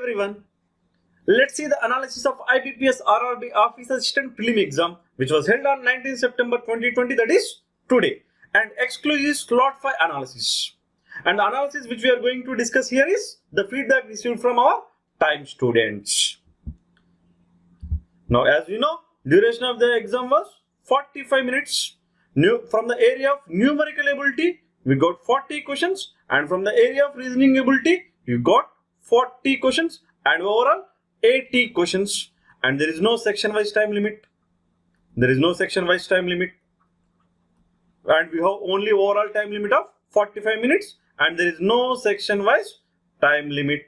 everyone. Let's see the analysis of IBPS RRB Office Assistant Prelim exam which was held on 19 September 2020, that is today, and exclusive slot 5 analysis. And the analysis which we are going to discuss here is the feedback received from our time students. Now as you know, duration of the exam was 45 minutes. From the area of numerical ability we got 40 questions, and from the area of reasoning ability you got 40 questions, and overall 80 questions, and there is no section wise time limit. And we have only overall time limit of 45 minutes, and there is no section wise time limit.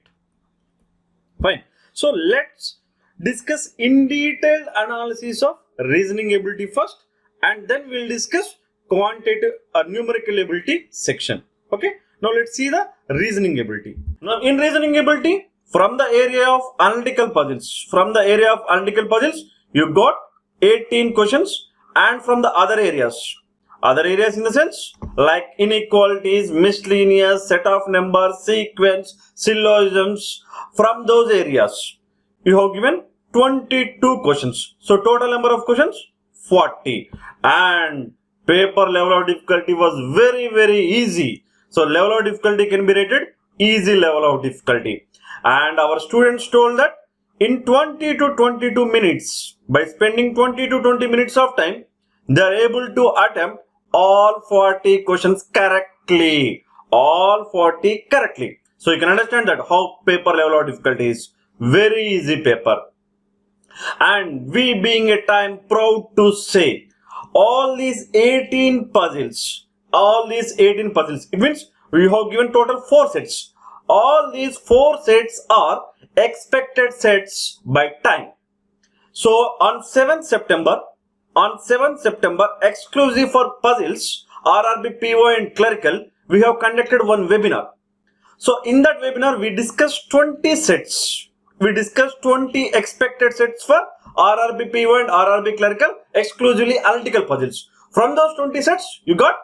Fine. So let's discuss in detailed analysis of reasoning ability first, and then we'll discuss quantitative or numerical ability section. Okay. Now let's see the reasoning ability. Now in reasoning ability, from the area of analytical puzzles, you got 18 questions, and from the other areas in the sense like inequalities, miscellaneous, set of numbers, sequence, syllogisms, from those areas you have given 22 questions. So total number of questions 40, and paper level of difficulty was very easy. So level of difficulty can be rated easy level of difficulty, and our students told that in 20 to 22 minutes, by spending 20 to 20 minutes of time, they are able to attempt all 40 questions correctly. So you can understand that how paper level of difficulty is very easy paper. And we being a time proud to say all these 18 puzzles, it means we have given total 4 sets. All these 4 sets are expected sets by time. So on 7th September, exclusive for puzzles, RRB, PO and clerical, we have conducted one webinar. So in that webinar we discussed 20 sets. We discussed 20 expected sets for RRB, PO and RRB clerical, exclusively analytical puzzles. From those 20 sets, you got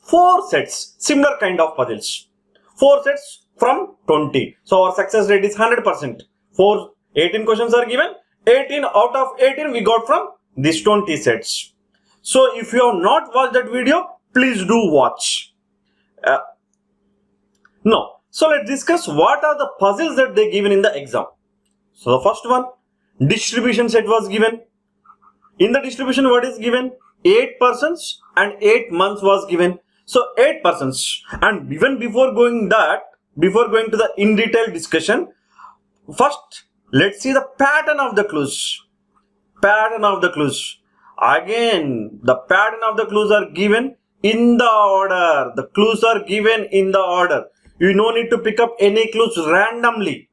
4 sets, similar kind of puzzles. 4 sets from 20. So our success rate is 100%. 18 questions are given. 18 out of 18 we got from these 20 sets. So if you have not watched that video, please do watch. So let's discuss what are the puzzles that they given in the exam. So the first one, distribution set was given. In the distribution, what is given? 8 persons and 8 months was given. So 8 persons, and even before going to the in detail discussion, first let's see the pattern of the clues. Again, the pattern of the clues are given in the order. You no need to pick up any clues randomly.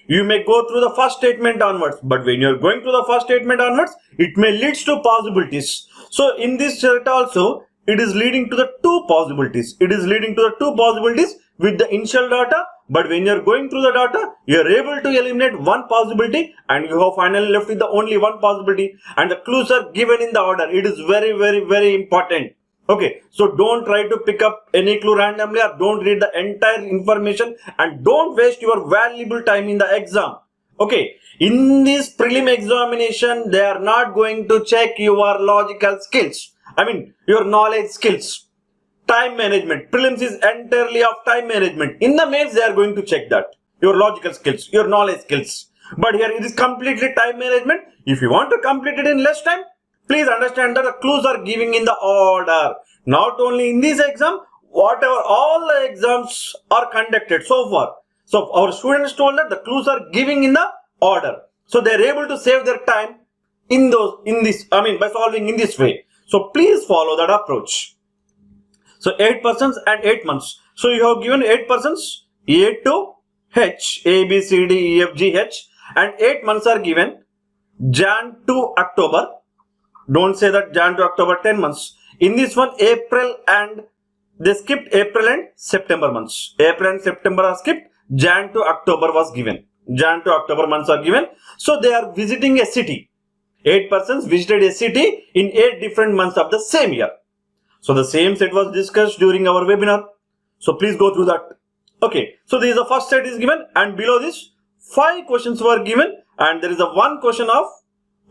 You may go through the first statement onwards, but when you are going to the first statement onwards, it may lead to possibilities. So in this set also, it is leading to the 2 possibilities. With the initial data, but when you are going through the data, you are able to eliminate one possibility, and you have finally left with the only one possibility, and the clues are given in the order. It is very important. Okay, so don't try to pick up any clue randomly, or don't read the entire information, and don't waste your valuable time in the exam. Okay, in this prelim examination, they are not going to check your logical skills. Your knowledge skills. Time management. Prelims is entirely of time management. In the mains, they are going to check that. Your logical skills, your knowledge skills. But here it is completely time management. If you want to complete it in less time, please understand that the clues are giving in the order. Not only in this exam, whatever all the exams are conducted so far. So our students told that the clues are giving in the order. So they are able to save their time by solving in this way. So please follow that approach. So 8 persons and 8 months. So you have given 8 persons, A to H, A, B, C, D, E, F, G, H, and 8 months are given, Jan to October. Don't say that Jan to October, 10 months. In this one, April, and they skipped April and September months. April and September are skipped. Jan to October was given. Jan to October months are given. So they are visiting a city. 8 persons visited a city in 8 different months of the same year. So the same set was discussed during our webinar. So please go through that. Okay. So this is the first set is given, and below this 5 questions were given, and there is a 1 question of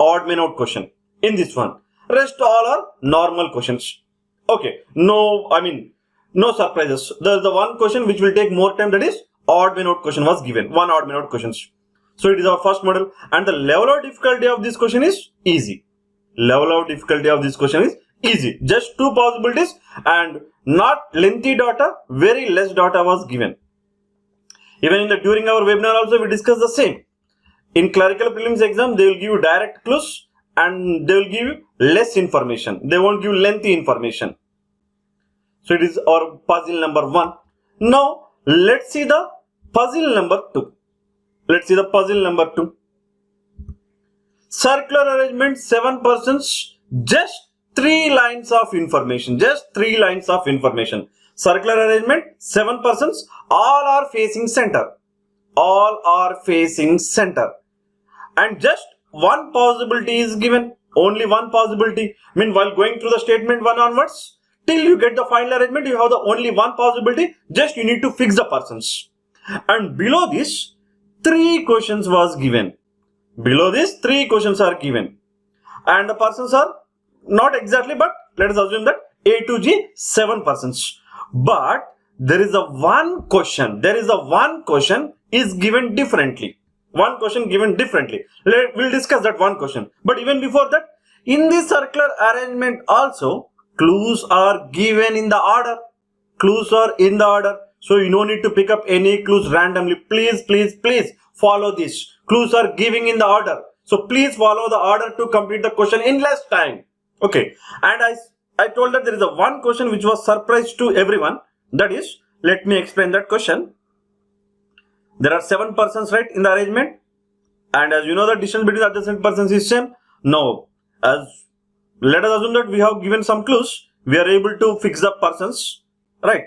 odd man out question in this one. Rest all are normal questions. Okay, no surprises. There is the 1 question which will take more time, that is odd man out question was given. 1 odd man out questions. So it is our first model, and the level of difficulty of this question is easy. Level of difficulty of this question is easy. Just 2 possibilities and not lengthy data, very less data was given. Even in the during our webinar also we discussed the same. In clerical prelims exam, they will give you direct clues and they will give you less information. They won't give lengthy information. So it is our puzzle number 1. Now let's see the puzzle number 2. Let's see the puzzle number 2. Circular arrangement, 7 persons, just 3 lines of information. Just 3 lines of information. Circular arrangement, 7 persons, all are facing center. All are facing center. And just 1 possibility is given. Only 1 possibility. I mean, while going through the statement 1 onwards, till you get the final arrangement, you have the only 1 possibility. Just you need to fix the persons. And below this, 3 questions was given. Below this, 3 questions are given. And the persons are not exactly, but let us assume that A to G, 7 persons. But there is a 1 question. There is a 1 question is given differently. 1 question given differently. We'll discuss that 1 question. But even before that, in this circular arrangement also, clues are given in the order. Clues are in the order. So you don't need to pick up any clues randomly. Please follow this. Clues are giving in the order. So please follow the order to complete the question in less time. Okay. And I told that there is a 1 question which was surprise to everyone. That is, let me explain that question. There are 7 persons, right, in the arrangement. And as you know, the distance between adjacent persons is same. Now, let us assume that we have given some clues. We are able to fix the persons, right?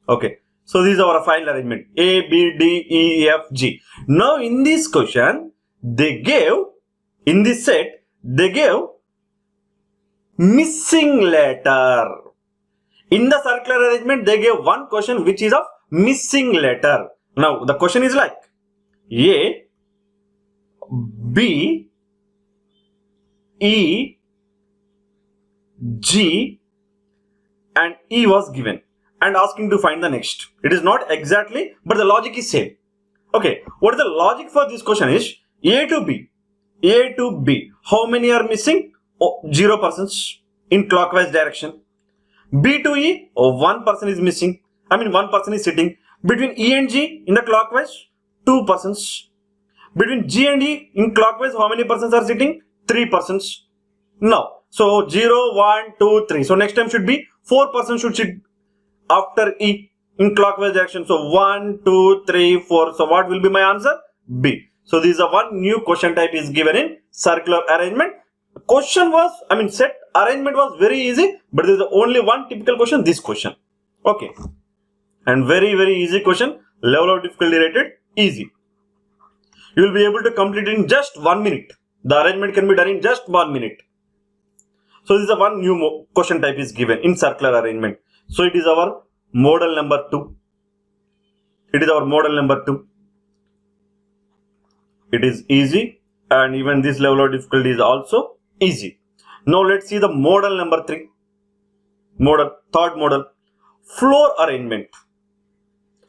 Okay. So this is our final arrangement. A, B, D, E, F, G. Now in this question, they gave, in this set, they gave missing letter. In the circular arrangement, they gave 1 question which is of missing letter. Now the question is like A, B, E, G and E was given and asking to find the next. It is not exactly, but the logic is same. Okay, what is the logic for this question is A to B. A to B. How many are missing? 0 persons in clockwise direction. B to E, 1 person is missing. 1 person is sitting. Between E and G in the clockwise, 2 persons. Between G and E in clockwise, how many persons are sitting? 3 persons. Now, so 0, 1, 2, 3. So next time should be 4 persons should sit after E in clockwise direction. So 1, 2, 3, 4. So what will be my answer? B. So this is a 1 new question type is given in circular arrangement. Question was, set arrangement was very easy, but there is only 1 typical question, this question. Okay. And very easy question, level of difficulty rated easy. You will be able to complete it in just 1 minute. The arrangement can be done in just 1 minute. So this is a 1 new question type is given in circular arrangement. So it is our model number 2. It is our model number 2. It is easy, and even this level of difficulty is also easy. Now let's see the model number 3. Third model. Floor arrangement.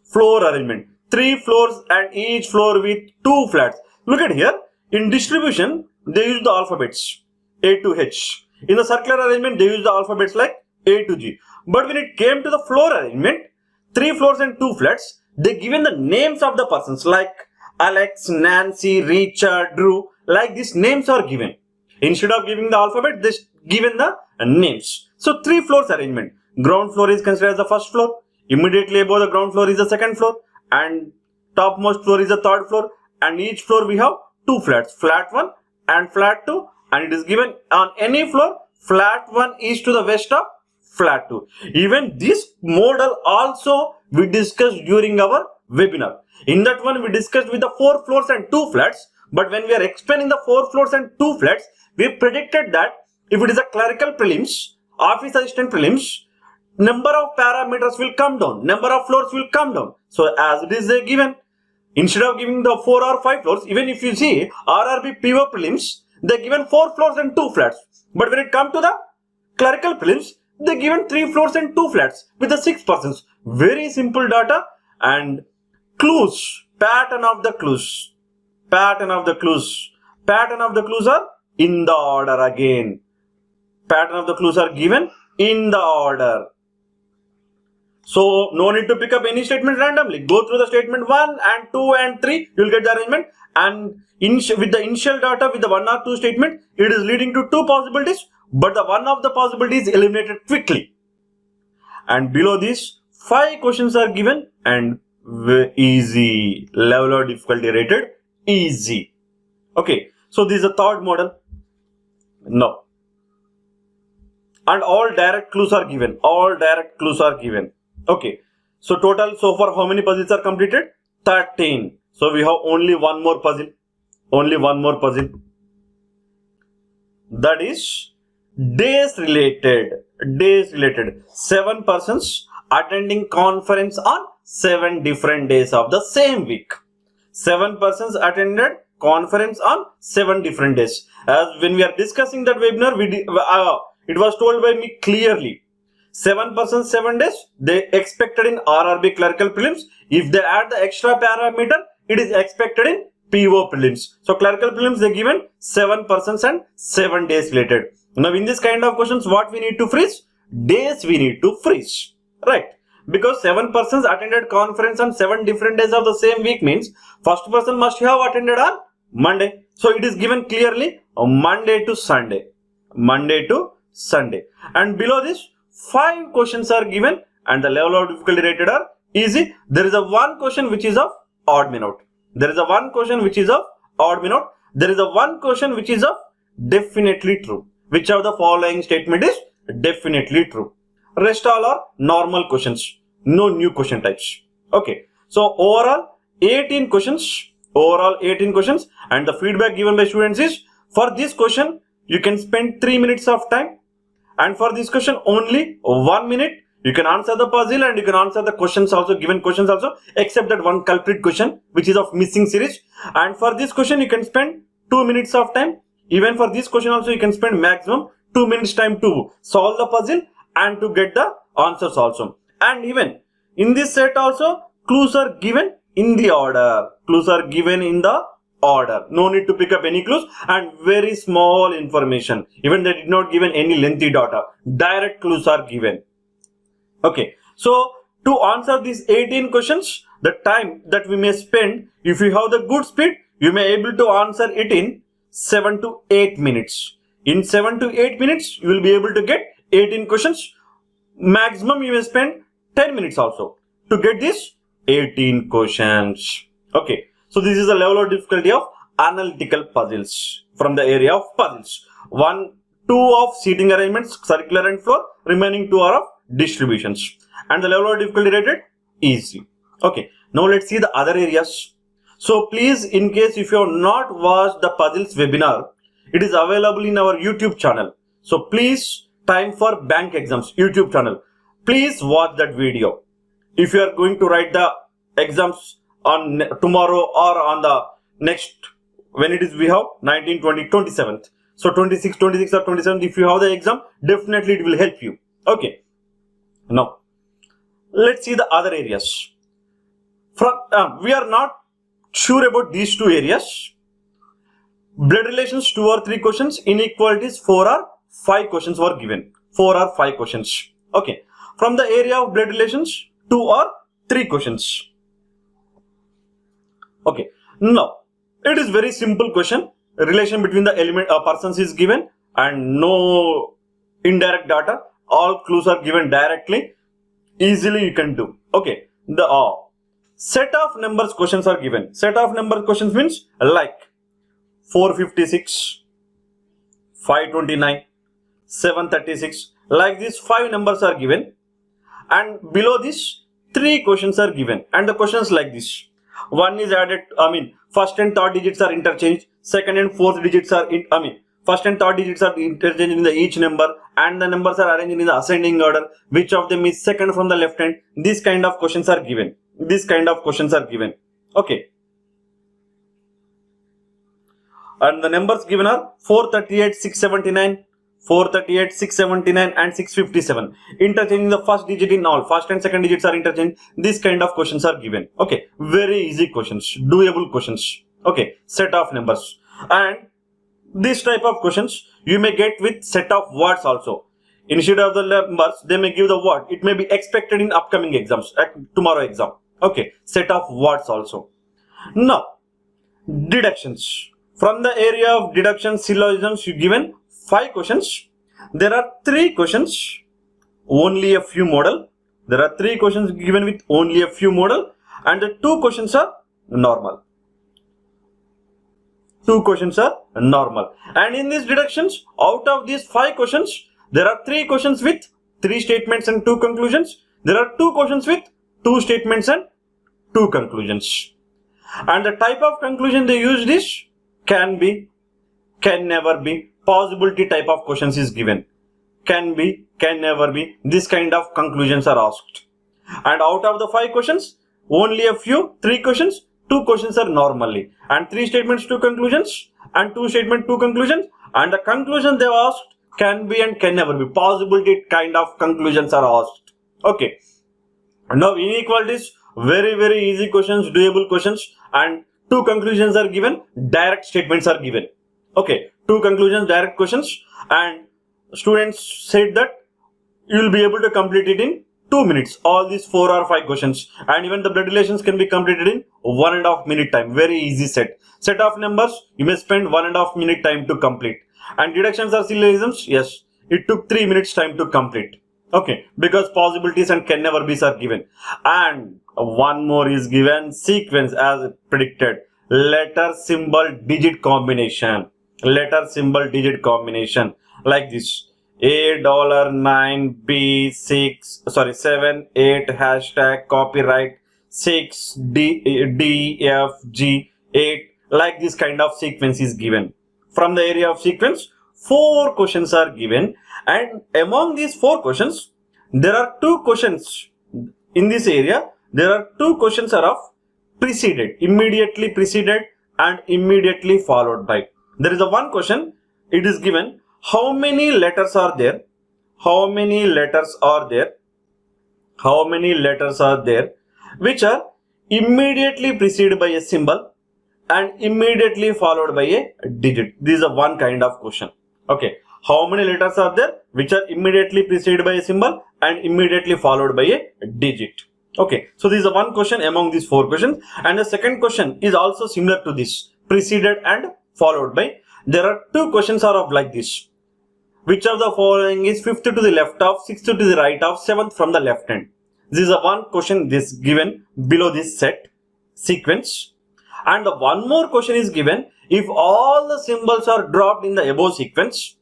Floor arrangement. 3 floors and each floor with 2 flats. Look at here. In distribution, they use the alphabets A to H. In the circular arrangement, they use the alphabets like A to G. But when it came to the floor arrangement, 3 floors and 2 flats, they given the names of the persons like Alex, Nancy, Richard, Drew. Like these names are given. Instead of giving the alphabet, they given the names. So 3 floors arrangement. Ground floor is considered as the first floor. Immediately above the ground floor is the second floor. And topmost floor is the third floor. And each floor we have 2 flats. Flat 1 and flat 2. And it is given on any floor. Flat 1 is to the west of flat 2. Even this model also we discussed during our webinar. In that one we discussed with the 4 floors and 2 flats. But when we are explaining the 4 floors and 2 flats, we predicted that if it is a clerical prelims, office assistant prelims, number of parameters will come down, number of floors will come down. So as it is given, Instead of giving the 4 or 5 floors, even if you see RRB PO prelims, they're given 4 floors and 2 flats. But when it comes to the clerical prelims, they're given 3 floors and 2 flats with the 6 persons. Very simple data. And clues, pattern of the clues are in the order again. Pattern of the clues are given in the order. So no need to pick up any statement randomly. Go through the statement 1 and 2 and 3. You will get the arrangement. And with the initial data, with the 1 or 2 statement, it is leading to 2 possibilities. But the one of the possibilities is eliminated quickly. And below this, 5 questions are given and easy. Level of difficulty rated easy. Okay. So this is the third model. No. And all direct clues are given. Okay. So total so far how many puzzles are completed? 13. So we have only one more puzzle. That is days related. 7 persons attending conference on 7 different days of the same week. 7 persons attended conference on 7 different days. As when we are discussing that webinar, it was told by me clearly. 7 persons, 7 days, they expected in RRB clerical prelims. If they add the extra parameter, it is expected in PO prelims. So clerical prelims, they given 7 persons and 7 days related. Now in this kind of questions, what we need to freeze? Days we need to freeze. Right? Because 7 persons attended conference on 7 different days of the same week means first person must have attended on Monday. So it is given clearly Monday to Sunday. And below this, 5 questions are given and the level of difficulty rated are easy. There is a one question which is of odd man out. There is a one question which is of definitely true. Which of the following statement is definitely true? Rest all are normal questions. No new question types. Okay. So overall 18 questions. And the feedback given by students is, for this question you can spend 3 minutes of time. And for this question only 1 minute. You can answer the puzzle and you can answer the questions also, given questions also, except that one culprit question which is of missing series. And for this question you can spend 2 minutes of time. Even for this question also you can spend maximum 2 minutes time to solve the puzzle and to get the answers also. And even in this set also, clues are given in the order. No need to pick up any clues and very small information. Even they did not given any lengthy data. Direct clues are given. Okay. So to answer these 18 questions, the time that we may spend, if you have the good speed, you may able to answer it in 7 to 8 minutes. In 7 to 8 minutes, you will be able to get 18 questions. Maximum you may spend 10 minutes also to get these 18 questions. Okay. So this is the level of difficulty of analytical puzzles from the area of puzzles. 2 of seating arrangements, circular and floor. Remaining 2 are of distributions. And the level of difficulty rated easy. Okay. Now let's see the other areas. So please, in case if you have not watched the puzzles webinar, it is available in our YouTube channel. So please, time for bank exams YouTube channel. Please watch that video. If you are going to write the exams on tomorrow or on the next, when it is we have 19, 20, 27th. So 26 or 27th, if you have the exam, definitely it will help you. Okay. Now, let's see the other areas. We are not sure about these 2 areas. Blood relations 2 or 3 questions. Inequalities 4 or 5 questions were given. 4 or 5 questions. Okay. From the area of blood relations 2 or 3 questions. Okay. Now, it is very simple question. Relation between the persons is given and no indirect data. All clues are given directly. Easily you can do. Okay. The set of numbers questions are given. Set of number questions means like 456, 529, 736. Like this 5 numbers are given. And below this 3 questions are given. And the questions like this. One is added, first and third digits are interchanged. Second and fourth digits are, first and third digits are interchanged in the each number. And the numbers are arranged in the ascending order. Which of them is second from the left hand? These kind of questions are given. Okay. And the numbers given are 438, 679, 438, 679 and 657. Interchanging the first digit in all. First and second digits are interchanged. This kind of questions are given. Okay. Very easy questions. Doable questions. Okay. Set of numbers. And this type of questions you may get with set of words also. Instead of the numbers, they may give the word. It may be expected in upcoming exams, at tomorrow exam. Okay. Set of words also. Now, deductions. From the area of deduction syllogisms, you given 5 questions. There are 3 questions, only a few model. There are 3 questions given with only a few model, and the 2 questions are normal. 2 questions are normal. And in these deductions, out of these 5 questions, there are 3 questions with 3 statements and 2 conclusions. There are 2 questions with 2 statements and 2 conclusions. And the type of conclusion they used is can be, can never be, possibility type of questions is given. Can be, can never be, this kind of conclusions are asked. And out of the 5 questions, only a few, 3 questions, 2 questions are normally. And 3 statements, 2 conclusions, and 2 statements, 2 conclusions. And the conclusion they asked can be and can never be. Possibility kind of conclusions are asked. Okay. Now inequalities, very easy questions, doable questions, and 2 conclusions are given, direct statements are given. Okay, 2 conclusions, direct questions, and students said that you will be able to complete it in 2 minutes. All these 4 or 5 questions, and even the blood relations can be completed in 1.5 minute time. Very easy set. Set of numbers, you may spend 1.5 minute time to complete. And deductions or syllogisms, yes, it took 3 minutes time to complete. Okay, because possibilities and can never be are given. And one more is given, sequence as predicted. Letter, symbol, digit combination. Letter, symbol, digit combination. Like this. $9 B6 7 8 hashtag copyright 6 D F G 8. Like this kind of sequence is given. From the area of sequence, 4 questions are given, and among these 4 questions, there are 2 questions in this area. There are 2 questions are of preceded, immediately preceded and immediately followed by. There is a one question. It is given how many letters are there? How many letters are there? How many letters are there which are immediately preceded by a symbol and immediately followed by a digit? This is a one kind of question. Okay, how many letters are there which are immediately preceded by a symbol and immediately followed by a digit? Okay, so this is a one question among these 4 questions, and the second question is also similar to this, preceded and followed by. There are 2 questions are of like this. Which of the following is 5th to the left of, 6th to the right of, 7th from the left hand? This is a one question this given below this set sequence. And the one more question is given, if all the symbols are dropped in the above sequence,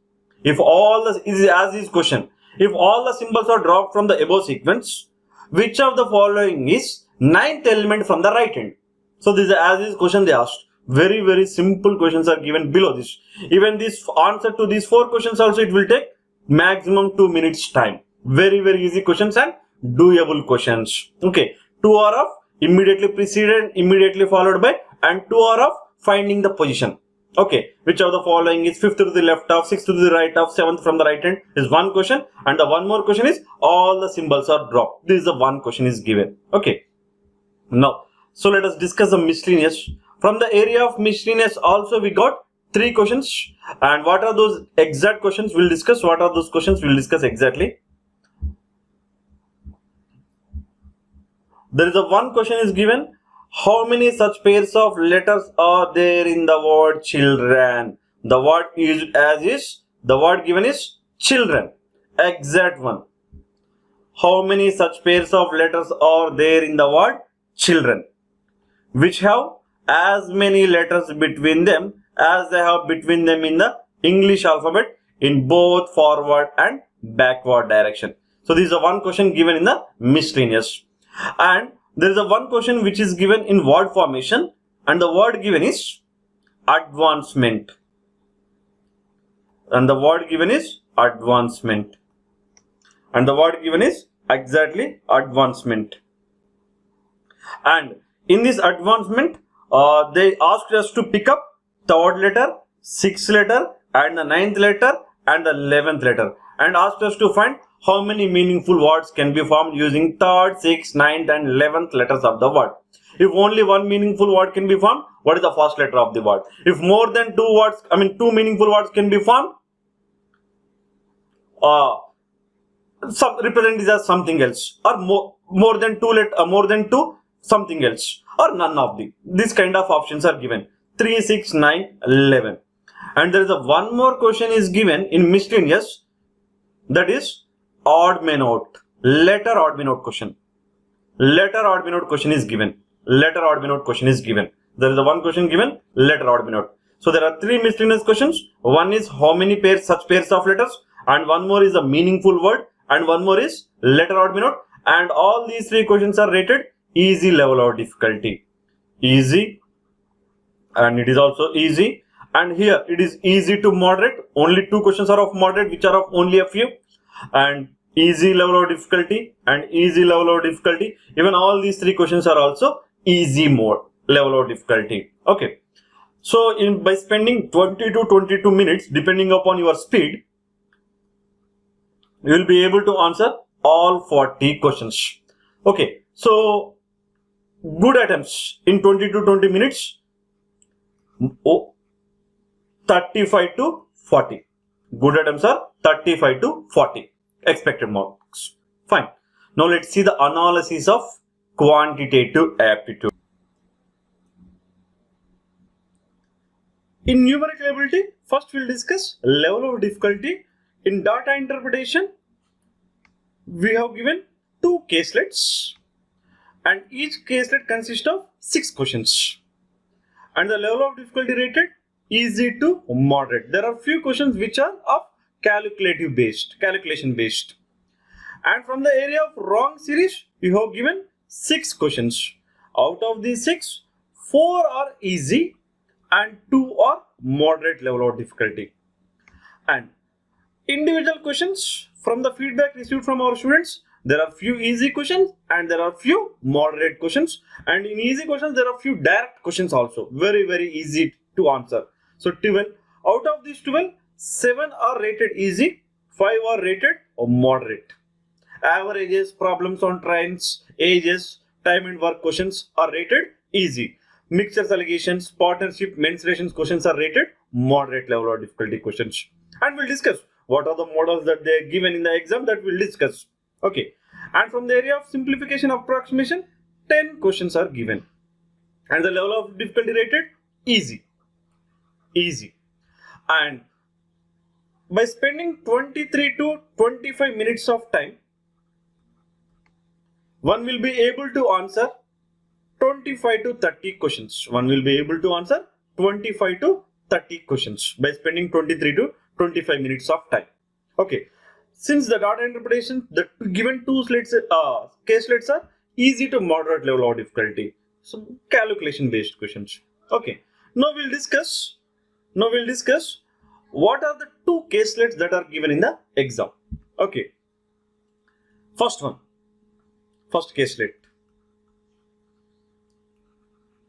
if all the, as is question, if all the symbols are dropped from the above sequence, which of the following is 9th element from the right hand? So this is as is question they asked. Very simple questions are given below this. Even this answer to these 4 questions also, it will take maximum 2 minutes time. Very easy questions and doable questions. Okay, 2 are of immediately preceded, immediately followed by, and 2 are of finding the position. Okay, which of the following is 5th to the left of, 6th to the right of, 7th from the right hand is one question, and the one more question is all the symbols are dropped. This is the one question is given. Okay, now so let us discuss the miscellaneous. From the area of miscellaneous also we got 3 questions, and what are those exact questions we'll discuss. What are those questions we'll discuss exactly. There is a one question is given, how many such pairs of letters are there in the word children? The word used as is, the word given is children, exact one. How many such pairs of letters are there in the word children, which have as many letters between them as they have between them in the English alphabet in both forward and backward direction. So this is a one question given in the miscellaneous. And there is a one question which is given in word formation, and the word given is advancement. And the word given is advancement. And the word given is exactly advancement. And in this advancement, they asked us to pick up third letter, 6th letter and the 9th letter and the 11th letter, and asked us to find how many meaningful words can be formed using 3rd, 6th, 9th and 11th letters of the word. If only one meaningful word can be formed, what is the first letter of the word? If more than two meaningful words can be formed, some represent this as something else, or more than two something else, or none of the. This kind of options are given 3, 6, 9, 11. And there is one more question is given in miscellaneous, that is odd man out, letter odd man out question. Letter odd man out question is given. Letter odd man out question is given. There is one question given, letter odd man out. So there are 3 miscellaneous questions. One is how many such pairs of letters, and one more is a meaningful word, and one more is letter odd man out. And all these 3 questions are rated easy level of difficulty. Easy, and it is also easy. And here it is easy to moderate. Only 2 questions are of moderate, which are of only a few. And easy level of difficulty and easy level of difficulty. Even all these 3 questions are also easy mode level of difficulty. Okay. So by spending 20 to 22 minutes, depending upon your speed, you will be able to answer all 40 questions. Okay. So good attempts in 20 to 20 minutes. 35 to 40. Good attempts are 35 to 40 expected marks. Fine. Now let's see the analysis of quantitative aptitude. In numerical ability, first we'll discuss level of difficulty. In data interpretation, we have given 2 caselets, and each caselet consists of 6 questions. And the level of difficulty rated easy to moderate. There are few questions which are of calculation based. And from the area of wrong series, you have given 6 questions. Out of these 6, 4 are easy and 2 are moderate level of difficulty. And individual questions, from the feedback received from our students, there are few easy questions and there are few moderate questions. And in easy questions, there are few direct questions also. Very, very easy to answer. So 12, out of these 12, 7 are rated easy, 5 are rated moderate. Averages, problems on trains, ages, time and work questions are rated easy. Mixtures, allegations, partnership, menstruations questions are rated moderate level of difficulty questions. And we'll discuss what are the models that they are given in the exam, that we'll discuss. Okay. And from the area of simplification approximation, 10 questions are given. And the level of difficulty rated easy. Easy. And by spending 23 to 25 minutes of time, one will be able to answer 25 to 30 questions. One will be able to answer 25 to 30 questions by spending 23 to 25 minutes of time. Okay. Since the data interpretation, the given 2 caselets are easy to moderate level of difficulty. So calculation based questions. Okay. Now we'll discuss what are the 2 caselets that are given in the exam. Okay. First caselet.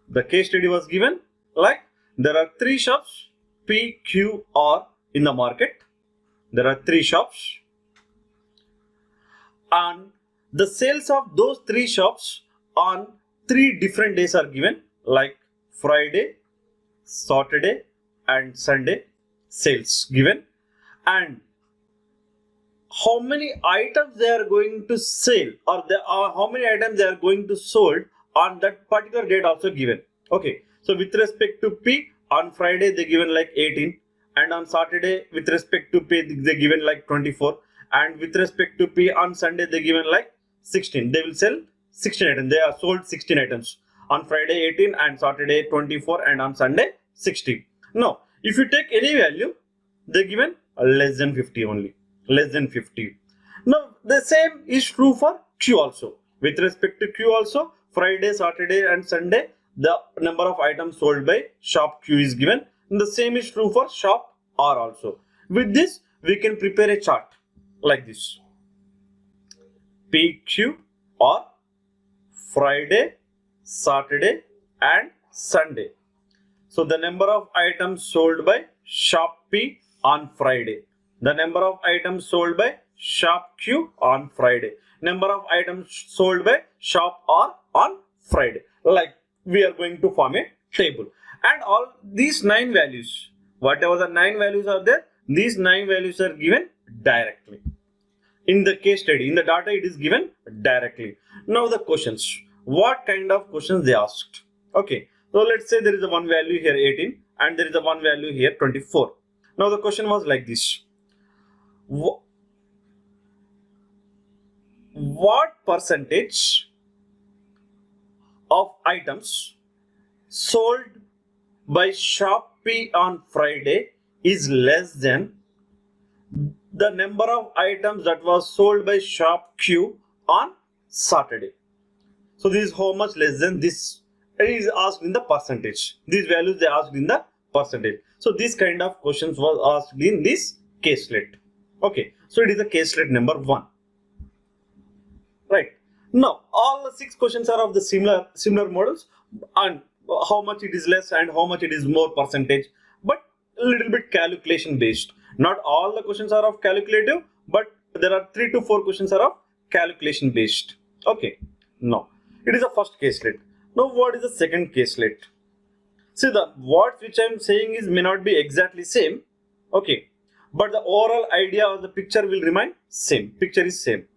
The case study was given like there are 3 shops P, Q, R in the market. There are 3 shops. And the sales of those 3 shops on 3 different days are given, like Friday, Saturday and Sunday sales given, and how many items they are going to sell, or how many items they are going to sold on that particular date also given. Okay, so with respect to P, on Friday they given like 18, and on Saturday with respect to P they given like 24, and with respect to P on Sunday they given like 16. They will sell 16 items. They are sold 16 items. On Friday 18 and Saturday 24 and on Sunday 16. Now, if you take any value, they given less than 50 only. Less than 50. Now, the same is true for Q also. With respect to Q also, Friday, Saturday and Sunday, the number of items sold by shop Q is given. And the same is true for shop R also. With this, we can prepare a chart like this. PQ or Friday, Saturday and Sunday. So the number of items sold by shop P on Friday. The number of items sold by shop Q on Friday. Number of items sold by shop R on Friday. Like we are going to form a table. And all these 9 values, whatever the 9 values are there, these 9 values are given directly. In the case study, in the data, it is given directly. Now the questions. What kind of questions they asked? Okay. So let's say there is a one value here 18 and there is a one value here 24. Now the question was like this. What percentage of items sold by shop P on Friday is less than the number of items that was sold by shop Q on Saturday? So this is how much less than this. It is asked in the percentage. These values they asked in the percentage. So this kind of questions was asked in this caselet. Okay, so it is the caselet number 1. Right. Now all the 6 questions are of the similar models, and how much it is less and how much it is more percentage, but a little bit calculation based. Not all the questions are of calculative, but there are 3 to 4 questions are of calculation based. Okay. Now it is the first caselet. Now what is the second caselet? See, the words which I am saying is may not be exactly same. Okay. But the overall idea of the picture will remain same. Picture is same.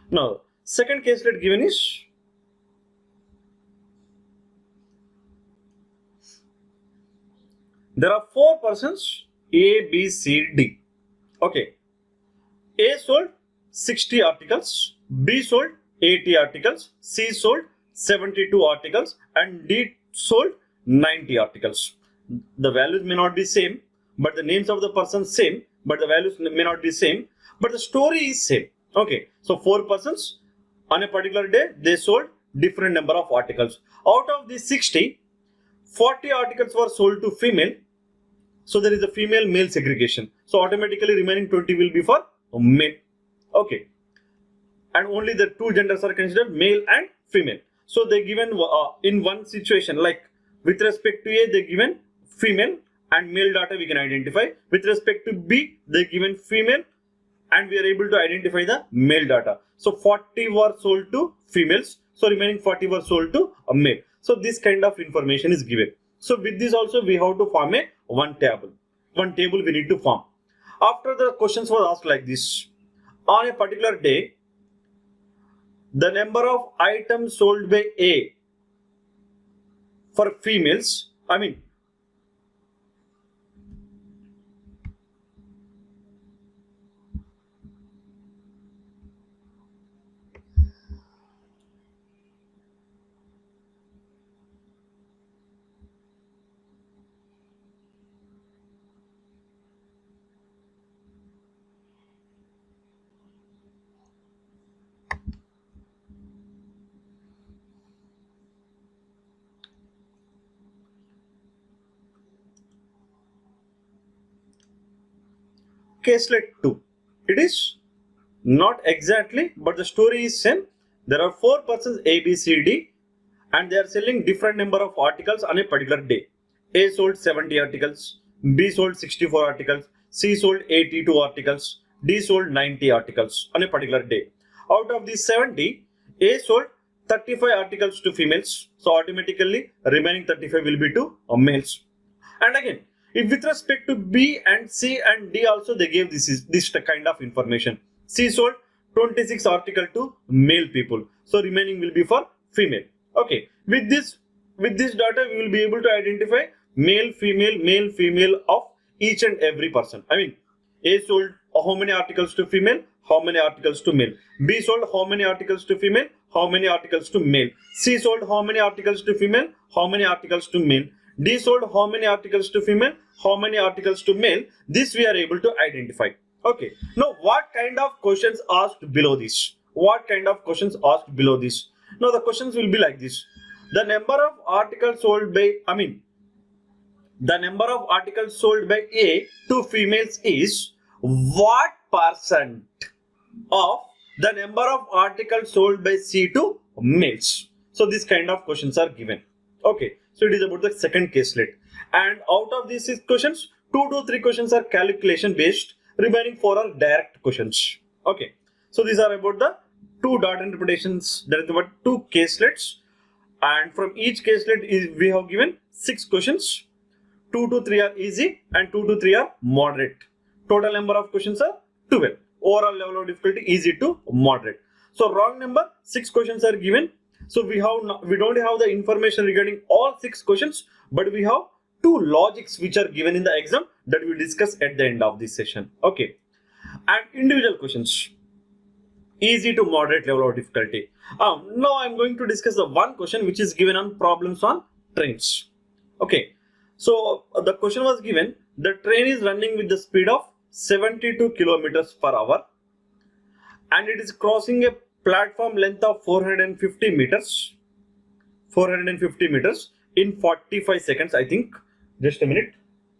Now, second caselet given is there are 4 persons A, B, C, D. Okay. A sold 60 articles, B sold 80 articles, C sold 72 articles, and D sold 90 articles. The values may not be same, but the names of the persons same, but the values may not be same, but the story is same. Okay, so 4 persons on a particular day, they sold different number of articles. Out of these 60, 40 articles were sold to female. So there is a female male segregation. So automatically remaining 20 will be for male. Okay. And only the 2 genders are considered, male and female. So they given in one situation, like with respect to A, they given female and male data we can identify. With respect to B, they given female and we are able to identify the male data. So 40 were sold to females. So remaining 40 were sold to a male. So this kind of information is given. So with this also we have to form a one table. One table we need to form. After the questions were asked like this. On a particular day, the number of items sold by A for females, caselet 2. It is not exactly, but the story is same. There are 4 persons A, B, C, D and they are selling different number of articles on a particular day. A sold 70 articles, B sold 64 articles, C sold 82 articles, D sold 90 articles on a particular day. Out of these 70, A sold 35 articles to females. So automatically remaining 35 will be to males. And again, if with respect to B and C and D also they gave this kind of information. C sold 26 articles to male people. So remaining will be for female. Okay. With this data we will be able to identify male, female of each and every person. A sold how many articles to female, how many articles to male. B sold how many articles to female, how many articles to male. C sold how many articles to female, how many articles to male. D sold how many articles to female, how many articles to male. This we are able to identify. Okay. Now what kind of questions asked below this? What kind of questions asked below this? Now the questions will be like this. The number of articles sold by, the number of articles sold by A to females is what percent of the number of articles sold by C to males. So this kind of questions are given. Okay, so it is about the second caselet. And out of these 6 questions, 2 to 3 questions are calculation based, remaining 4 are direct questions. Okay, so these are about the 2 dot interpretations, that is about 2 caselets, and from each caselet we have given 6 questions. 2 to 3 are easy and 2 to 3 are moderate. Total number of questions are 12. Overall level of difficulty easy to moderate. So wrong number, 6 questions are given. So we don't have the information regarding all 6 questions, but we have 2 logics which are given in the exam that we discuss at the end of this session. Okay, and individual questions, easy to moderate level of difficulty. Now I'm going to discuss the one question which is given on problems on trains. Okay, so the question was given, the train is running with the speed of 72 kilometers per hour and it is crossing a platform length of 450 meters in 45 seconds, I think. Just a minute.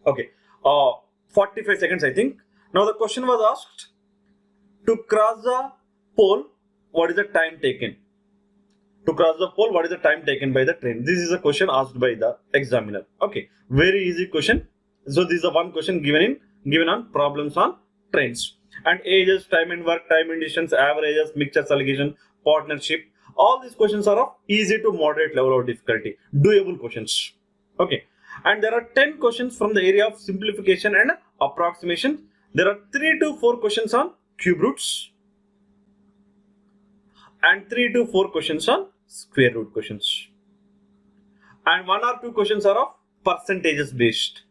Okay, 45 seconds, I think. Now the question was asked, to cross the pole, what is the time taken? To cross the pole, what is the time taken by the train? This is a question asked by the examiner. Okay, very easy question. So this is the one question given on problems on trains. And ages, time and work, time and distance, averages, mixtures, allocation, partnership. All these questions are of easy to moderate level of difficulty, doable questions. Okay, and there are 10 questions from the area of simplification and approximation. There are 3 to 4 questions on cube roots and 3 to 4 questions on square root questions, and 1 or 2 questions are of percentages based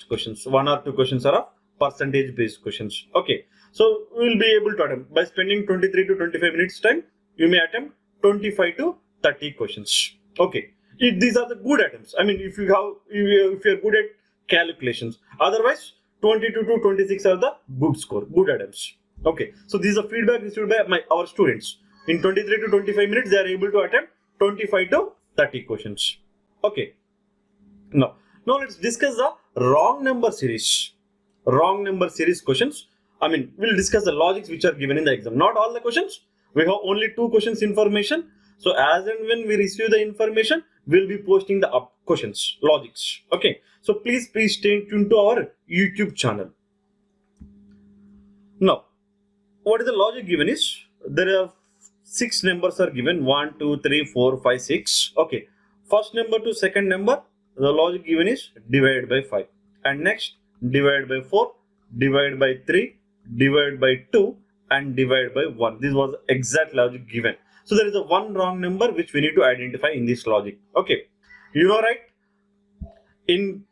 questions. 1 or 2 questions are of percentage based questions. Okay, so we will be able to attempt, by spending 23 to 25 minutes time, you may attempt 25 to 30 questions. Okay, these are the good attempts. I mean, if you are good at calculations. Otherwise 22 to 26 are the good score, good attempts. Okay, so these are feedback received by our students. In 23 to 25 minutes they are able to attempt 25 to 30 questions. Okay, now let's discuss the wrong number series questions. I mean, we'll discuss the logics which are given in the exam. Not all the questions, we have only 2 questions information. So as and when we receive the information, we'll be posting the questions, logics. Okay, so please stay tuned to our YouTube channel. Now, what is the logic given is, there are 6 numbers are given, 1, 2, 3, 4, 5, 6. Okay, first number to second number, the logic given is divide by 5, and next divide by 4, divide by 3, divide by 2, and divide by 1. This was the exact logic given. So there is a one wrong number which we need to identify in this logic. Okay, you know, right? In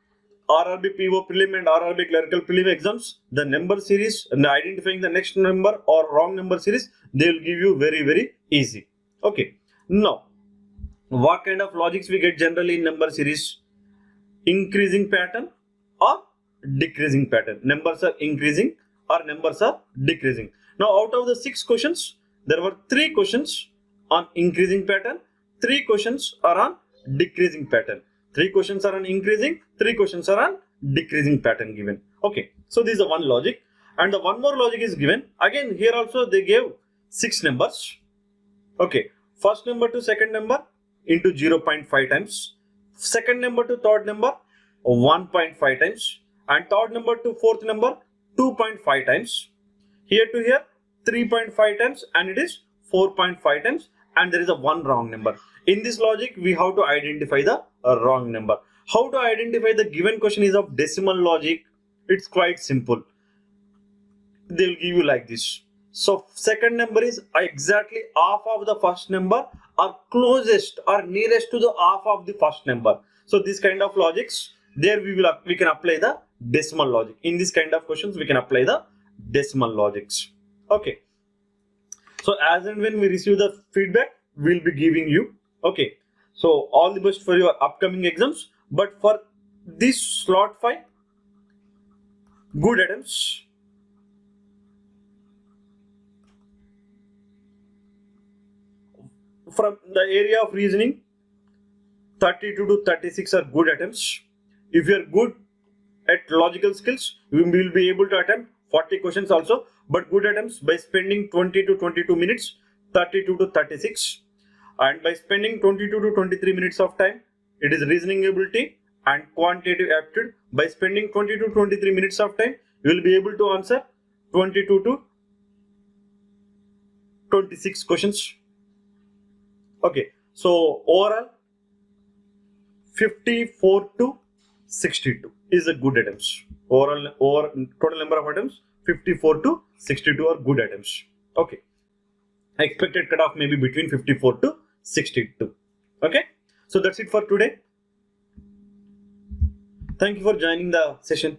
RRB PO prelim and RRB clerical prelim exams, the number series and identifying the next number or wrong number series, they will give you very easy. Okay, now what kind of logics we get generally in number series? Increasing pattern or decreasing pattern. Numbers are increasing or numbers are decreasing. Now out of the 6 questions, there were 3 questions on increasing pattern, 3 questions are on decreasing pattern. 3 questions are on increasing, 3 questions are on decreasing pattern given. Okay, so this is the one logic, and the one more logic is given. Again, here also they gave 6 numbers. Okay, first number to second number into 0.5 times, second number to third number 1.5 times, and third number to fourth number 2.5 times. Here to here 3.5 times, and it is 4.5 times, and there is a one wrong number. In this logic, we have to identify the wrong number. How to identify? The given question is of decimal logic. It's quite simple. They will give you like this. So second number is exactly half of the first number, or closest or nearest to the half of the first number. So this kind of logics, there we can apply the decimal logic. In this kind of questions, we can apply the decimal logics. Okay. So as and when we receive the feedback, we'll be giving you. Okay. So all the best for your upcoming exams. But for this slot 5, good attempts. From the area of reasoning, 32 to 36 are good attempts. If you are good at logical skills, you will be able to attempt 40 questions also, but good attempts by spending 20 to 22 minutes, 32 to 36, and by spending 22 to 23 minutes of time, it is reasoning ability and quantitative aptitude. By spending 20 to 23 minutes of time, you will be able to answer 22 to 26 questions. Okay, so overall 54 to 62 is a good attempts. Overall, total number of attempts 54 to 62 are good attempts. Okay, expected cutoff may be between 54 to 62. Okay, so that's it for today. Thank you for joining the session.